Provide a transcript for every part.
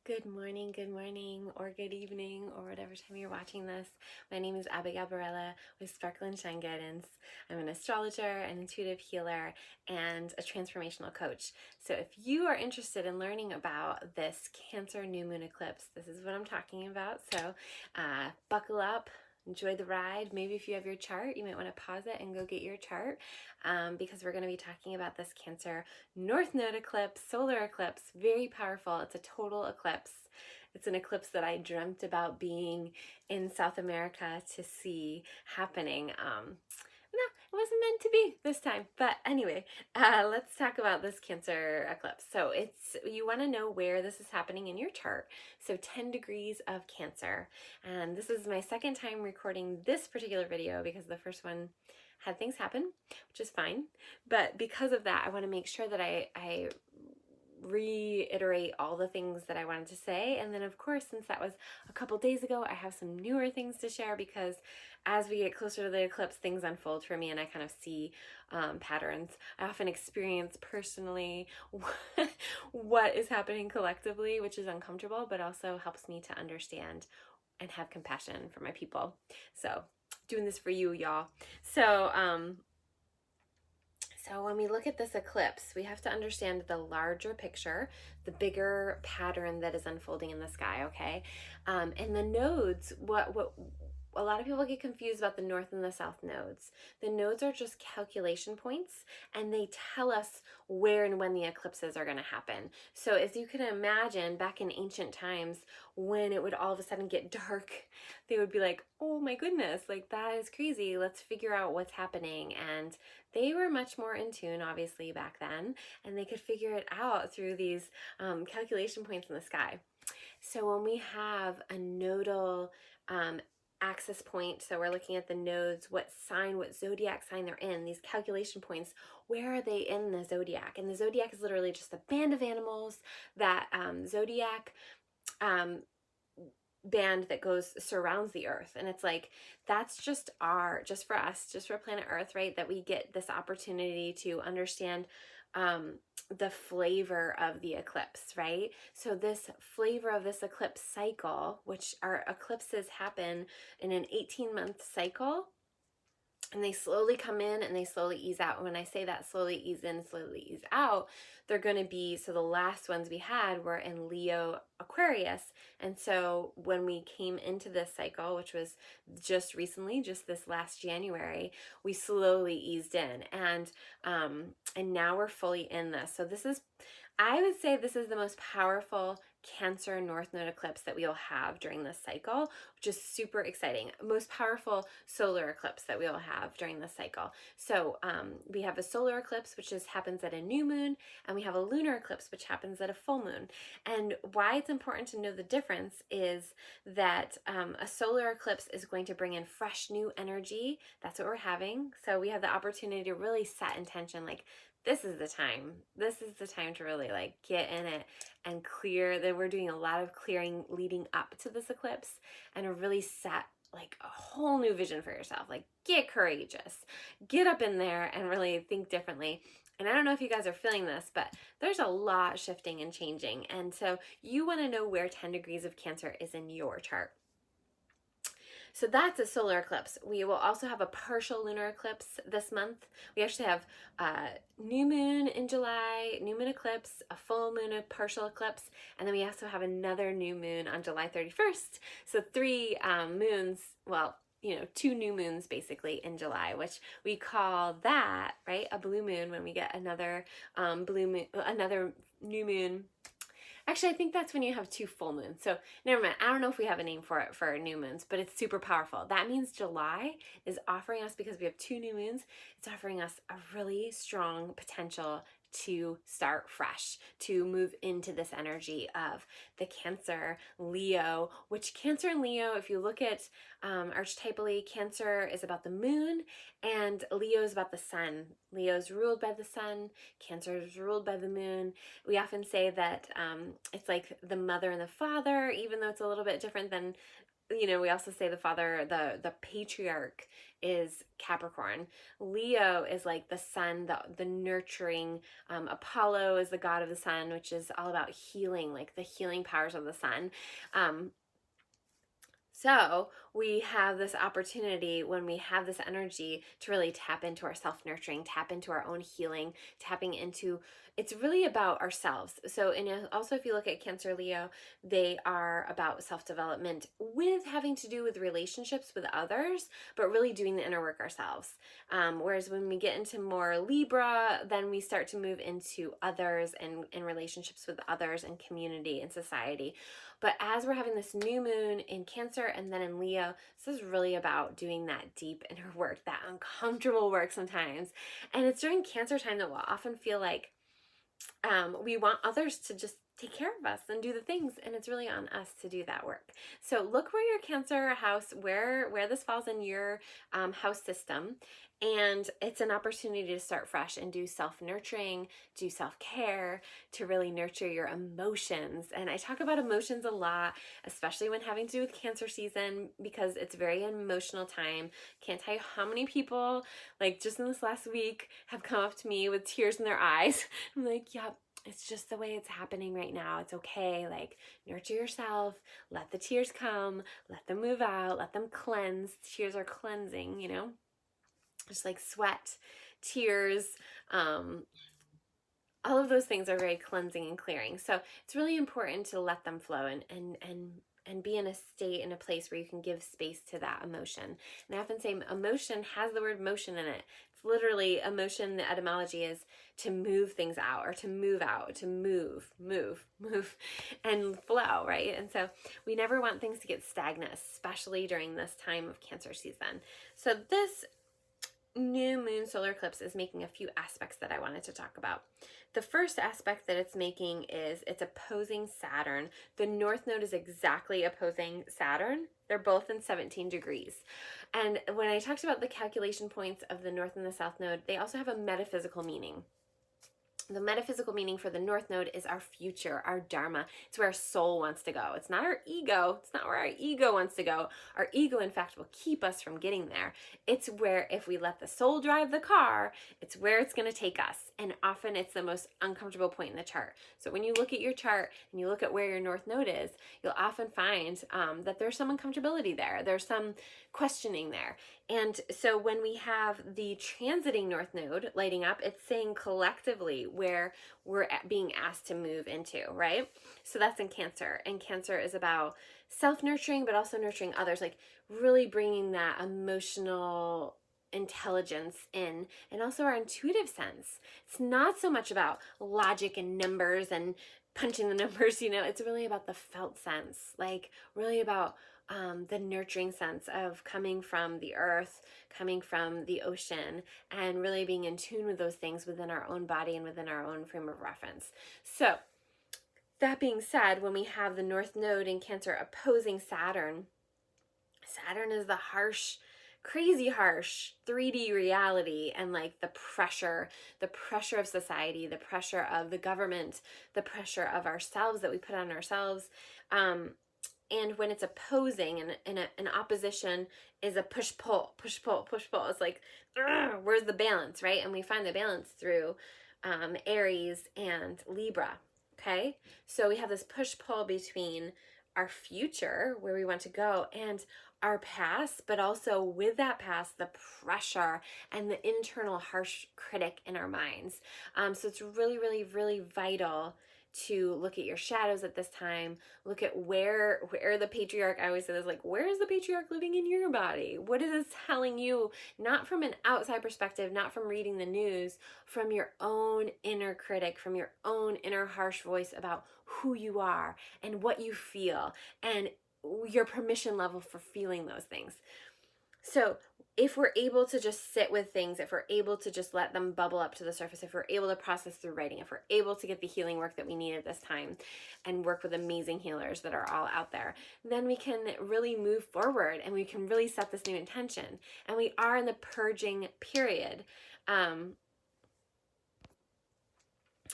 Good morning, or good evening, or whatever time you're watching this. My name is Abigail Barella with Sparkle and Shine Guidance. I'm an astrologer, an intuitive healer, and a transformational coach. So if you are interested in learning about this Cancer new moon eclipse, this is what I'm talking about. So buckle up. Enjoy the ride. Maybe if you have your chart, you might want to pause it and go get your chart because we're going to be talking about this Cancer North Node eclipse, solar eclipse, very powerful. It's a total eclipse. It's an eclipse that I dreamt about being in South America to see happening. No, it wasn't meant to be this time. But anyway, let's talk about this Cancer eclipse. So you want to know where this is happening in your chart. So 10 degrees of Cancer. And this is my second time recording this particular video because the first one had things happen, which is fine. But because of that, I want to make sure that I reiterate all the things that I wanted to say. And then of course, since that was a couple days ago, I have some newer things to share because as we get closer to the eclipse, things unfold for me and I kind of see patterns. I often experience personally what is happening collectively, which is uncomfortable, but also helps me to understand and have compassion for my people. So doing this for you, y'all. So when we look at this eclipse, we have to understand the larger picture, the bigger pattern that is unfolding in the sky, okay? And the nodes, what a lot of people get confused about the north and the south nodes. The nodes are just calculation points, and they tell us where and when the eclipses are going to happen. So as you can imagine, back in ancient times, when it would all of a sudden get dark, they would be like, oh my goodness, like that is crazy. Let's figure out what's happening. And they were much more in tune, obviously, back then, and they could figure it out through these calculation points in the sky. So when we have a nodal axis point, so we're looking at the nodes, what sign, what zodiac sign they're in, these calculation points, where are they in the zodiac? And the zodiac is literally just a band of animals, that zodiac band that surrounds the earth. And it's like, that's just for us, just for planet earth, right? That we get this opportunity to understand the flavor of the eclipse, right? So this flavor of this eclipse cycle, which our eclipses happen in an 18-month cycle, and they slowly come in and they slowly ease out. When I say that slowly ease in, slowly ease out, they're going to be, so the last ones we had were in Leo, Aquarius. And so when we came into this cycle, which was just recently, just this last January, we slowly eased in. And now we're fully in this. So I would say this is the most powerful Cancer North Node eclipse that we'll have during this cycle, which is super exciting. Most powerful solar eclipse that we'll have during this cycle. So we have a solar eclipse, which happens at a new moon, and we have a lunar eclipse, which happens at a full moon. And why it's important to know the difference is that a solar eclipse is going to bring in fresh new energy. That's what we're having. So we have the opportunity to really set intention, like, this is the time. This is the time to really like get in it and clear. That we're doing a lot of clearing leading up to this eclipse, and really set like a whole new vision for yourself. Like, get courageous, get up in there and really think differently. And I don't know if you guys are feeling this, but there's a lot shifting and changing. And so you want to know where 10 degrees of Cancer is in your chart. So that's a solar eclipse. We will also have a partial lunar eclipse this month. We actually have new moon in July, new moon eclipse, a full moon, a partial eclipse, and then we also have another new moon on July 31st. So 3 moons, well, 2 new moons basically in July, which we call that, right, a blue moon when we get another blue moon, another new moon. Actually, I think that's when you have 2 full moons. So never mind. I don't know if we have a name for it for new moons, but it's super powerful. That means July is offering us, because we have 2 new moons, it's offering us a really strong potential to start fresh, to move into this energy of the Cancer, Leo, which Cancer and Leo, if you look at archetypally, Cancer is about the moon and Leo is about the sun. Leo is ruled by the sun, Cancer is ruled by the moon. We often say that it's like the mother and the father, even though it's a little bit different than we also say the father, the patriarch is Capricorn. Leo is like the sun, the nurturing. Apollo is the god of the sun, which is all about healing, like the healing powers of the sun. So we have this opportunity when we have this energy to really tap into our self-nurturing, tap into our own healing, tapping into, it's really about ourselves. So, and also if you look at Cancer, Leo, they are about self-development with having to do with relationships with others, but really doing the inner work ourselves. Whereas when we get into more Libra, then we start to move into others and relationships with others and community and society. But as we're having this new moon in Cancer and then in Leo, this is really about doing that deep inner work, that uncomfortable work sometimes. And it's during Cancer time that we'll often feel like we want others to just take care of us and do the things, and it's really on us to do that work. So look where your Cancer house, where this falls in your house system, and it's an opportunity to start fresh and do self-nurturing, do self-care, to really nurture your emotions. And I talk about emotions a lot, especially when having to do with Cancer season, because it's a very emotional time. Can't tell you how many people, like just in this last week, have come up to me with tears in their eyes. I'm like, yep, it's just the way it's happening right now. It's okay. Like, nurture yourself, let the tears come, let them move out, let them cleanse. Tears are cleansing, just like sweat, tears, all of those things are very cleansing and clearing. So it's really important to let them flow and be in a state, in a place where you can give space to that emotion. And I often say emotion has the word motion in it. It's literally emotion, the etymology is to move things out, or to move out, to move, and flow, right? And so we never want things to get stagnant, especially during this time of Cancer season. So this new moon solar eclipse is making a few aspects that I wanted to talk about. The first aspect that it's making is it's opposing Saturn. The North Node is exactly opposing Saturn. They're both in 17 degrees. And when I talked about the calculation points of the North and the South Node, they also have a metaphysical meaning. The metaphysical meaning for the North Node is our future, our dharma. It's where our soul wants to go. It's not our ego. It's not where our ego wants to go. Our ego, in fact, will keep us from getting there. It's where, if we let the soul drive the car, it's where it's going to take us. And often it's the most uncomfortable point in the chart. So when you look at your chart and you look at where your North Node is, you'll often find that there's some uncomfortability there. There's some questioning there. And so when we have the transiting North Node lighting up, it's saying collectively where we're being asked to move into, right? So that's in Cancer. And Cancer is about self-nurturing, but also nurturing others, like really bringing that emotional intelligence in, and also our intuitive sense. It's not so much about logic and numbers and punching the numbers, it's really about the felt sense, like really about the nurturing sense of coming from the earth, coming from the ocean, and really being in tune with those things within our own body and within our own frame of reference. So that being said, when we have the North Node in Cancer opposing Saturn, Saturn is the harsh, crazy harsh 3D reality, and like the pressure of society, the pressure of the government, the pressure of ourselves that we put on ourselves. And when it's opposing, and an opposition is a push-pull. It's like, where's the balance, right? And we find the balance through Aries and Libra, okay? So we have this push-pull between our future, where we want to go, and our past, but also with that past, the pressure and the internal harsh critic in our minds. So it's really, really, really vital to look at your shadows at this time. Look at where the patriarch, I always say this, like, where is the patriarch living in your body? What is this telling you? Not from an outside perspective, not from reading the news, from your own inner critic, from your own inner harsh voice about who you are and what you feel and your permission level for feeling those things. So if we're able to just sit with things, if we're able to just let them bubble up to the surface, if we're able to process through writing, if we're able to get the healing work that we need at this time and work with amazing healers that are all out there, then we can really move forward and we can really set this new intention. And we are in the purging period.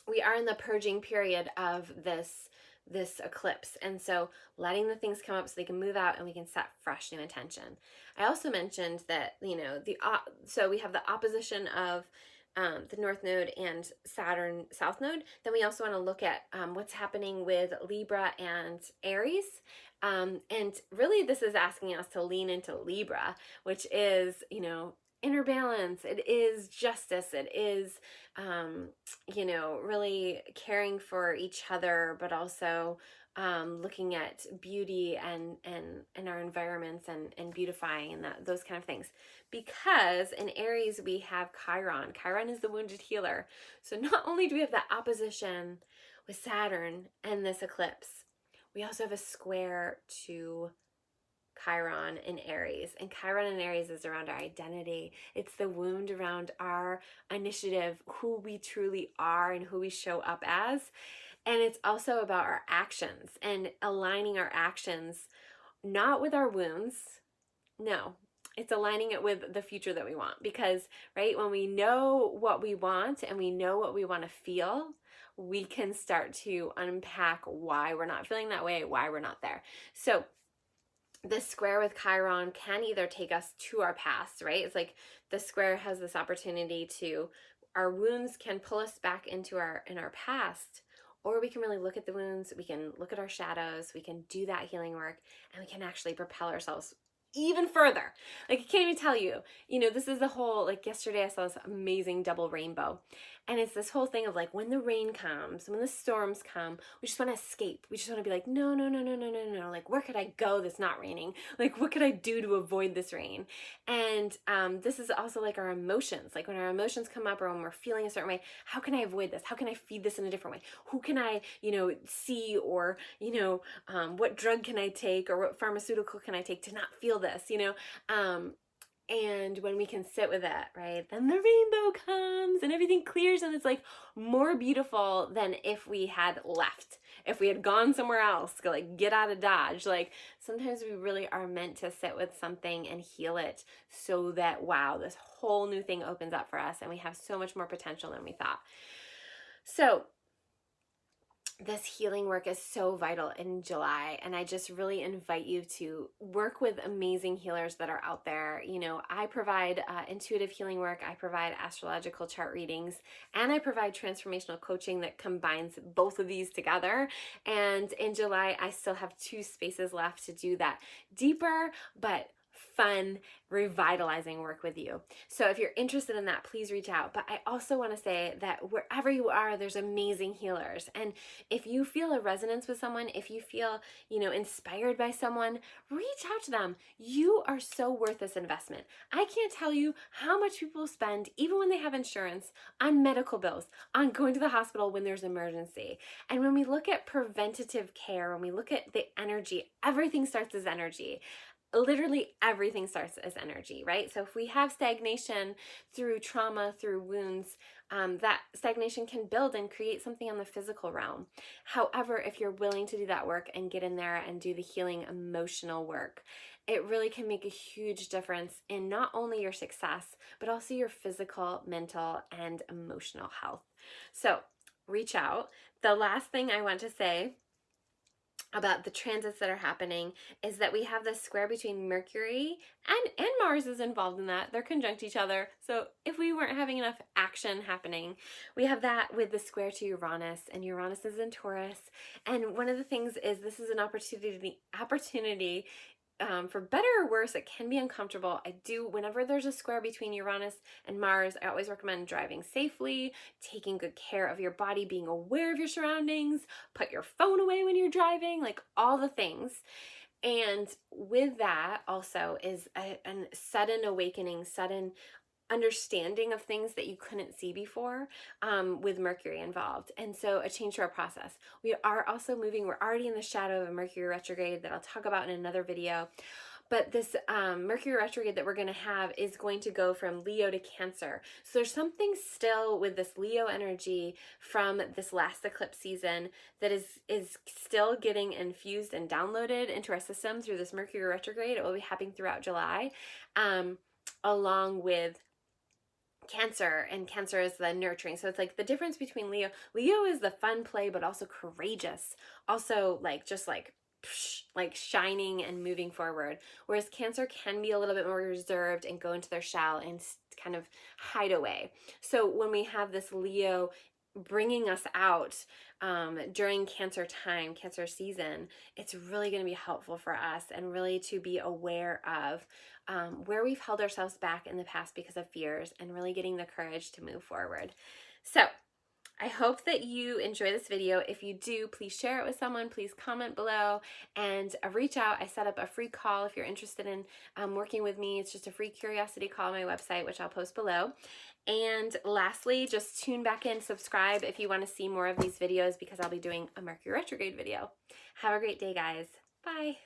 we are in the purging period of this eclipse, and so letting the things come up so they can move out and we can set fresh new intention. I also mentioned that, you know, so we have the opposition of the North Node and Saturn South Node. Then we also want to look at what's happening with Libra and Aries. And really, this is asking us to lean into Libra, which is, you know, inner balance. It is justice. It is, you know, really caring for each other, but also looking at beauty and our environments and beautifying and those kind of things. Because in Aries we have Chiron. Chiron is the wounded healer. So not only do we have that opposition with Saturn and this eclipse, we also have a square to Chiron in Aries. And Chiron in Aries is around our identity. It's the wound around our initiative, who we truly are and who we show up as. And it's also about our actions and aligning our actions, not with our wounds. No, it's aligning it with the future that we want. Because, right, when we know what we want and we know what we want to feel, we can start to unpack why we're not feeling that way, why we're not there. So this square with Chiron can either take us to our past, right? It's like the square has this opportunity to, our wounds can pull us back into our past, or we can really look at the wounds, we can look at our shadows, we can do that healing work, and we can actually propel ourselves even further. Like, I can't even tell you, you know, this is the whole, like yesterday I saw this amazing double rainbow. And it's this whole thing of like, when the rain comes, when the storms come, we just want to escape. We just want to be like, no, no, no, no, no, no, no. Like, where could I go that's not raining? Like, what could I do to avoid this rain? And this is also like our emotions. Like, when our emotions come up or when we're feeling a certain way, how can I avoid this? How can I feed this in a different way? Who can I, you know, see, or, you know, what drug can I take, or what pharmaceutical can I take to not feel this, you know? And when we can sit with it, right, then the rainbow comes and everything clears, and it's like more beautiful than if we had left, if we had gone somewhere else, go like get out of Dodge. Like, sometimes we really are meant to sit with something and heal it so that, wow, this whole new thing opens up for us and we have so much more potential than we thought. So this healing work is so vital in July, and I just really invite you to work with amazing healers that are out there. You know, I provide intuitive healing work, I provide astrological chart readings, and I provide transformational coaching that combines both of these together. And in July, I still have 2 spaces left to do that deeper but fun, revitalizing work with you. So if you're interested in that, please reach out. But I also want to say that wherever you are, there's amazing healers. And if you feel a resonance with someone, if you feel, you know, inspired by someone, reach out to them. You are so worth this investment. I can't tell you how much people spend, even when they have insurance, on medical bills, on going to the hospital when there's an emergency. And when we look at preventative care, when we look at the energy, everything starts as energy. Literally everything starts as energy, right? So if we have stagnation through trauma, through wounds, that stagnation can build and create something on the physical realm. However, if you're willing to do that work and get in there and do the healing emotional work, it really can make a huge difference in not only your success, but also your physical, mental, and emotional health. So reach out. The last thing I want to say about the transits that are happening is that we have this square between Mercury and Mars is involved in that. They're conjunct each other. So if we weren't having enough action happening, we have that with the square to Uranus, and Uranus is in Taurus. And one of the things is this is an opportunity for better or worse, it can be uncomfortable. Whenever there's a square between Uranus and Mars, I always recommend driving safely, taking good care of your body, being aware of your surroundings, put your phone away when you're driving, like all the things. And with that also is a sudden awakening, sudden understanding of things that you couldn't see before, with Mercury involved. And so a change to our process. We are also moving, we're already in the shadow of a Mercury retrograde that I'll talk about in another video. But this Mercury retrograde that we're going to have is going to go from Leo to Cancer. So there's something still with this Leo energy from this last eclipse season that is still getting infused and downloaded into our system through this Mercury retrograde. It will be happening throughout July, along with Cancer, and Cancer is the nurturing. So it's like the difference between Leo. Leo is the fun play, but also courageous. Also like just like shining and moving forward. Whereas Cancer can be a little bit more reserved and go into their shell and kind of hide away. So when we have this Leo bringing us out during Cancer time, Cancer season, it's really going to be helpful for us and really to be aware of where we've held ourselves back in the past because of fears and really getting the courage to move forward. So I hope that you enjoy this video. If you do, please share it with someone. Please comment below and reach out. I set up a free call if you're interested in working with me. It's just a free curiosity call on my website, which I'll post below. And lastly, just tune back in, subscribe if you want to see more of these videos because I'll be doing a Mercury retrograde video. Have a great day, guys. Bye.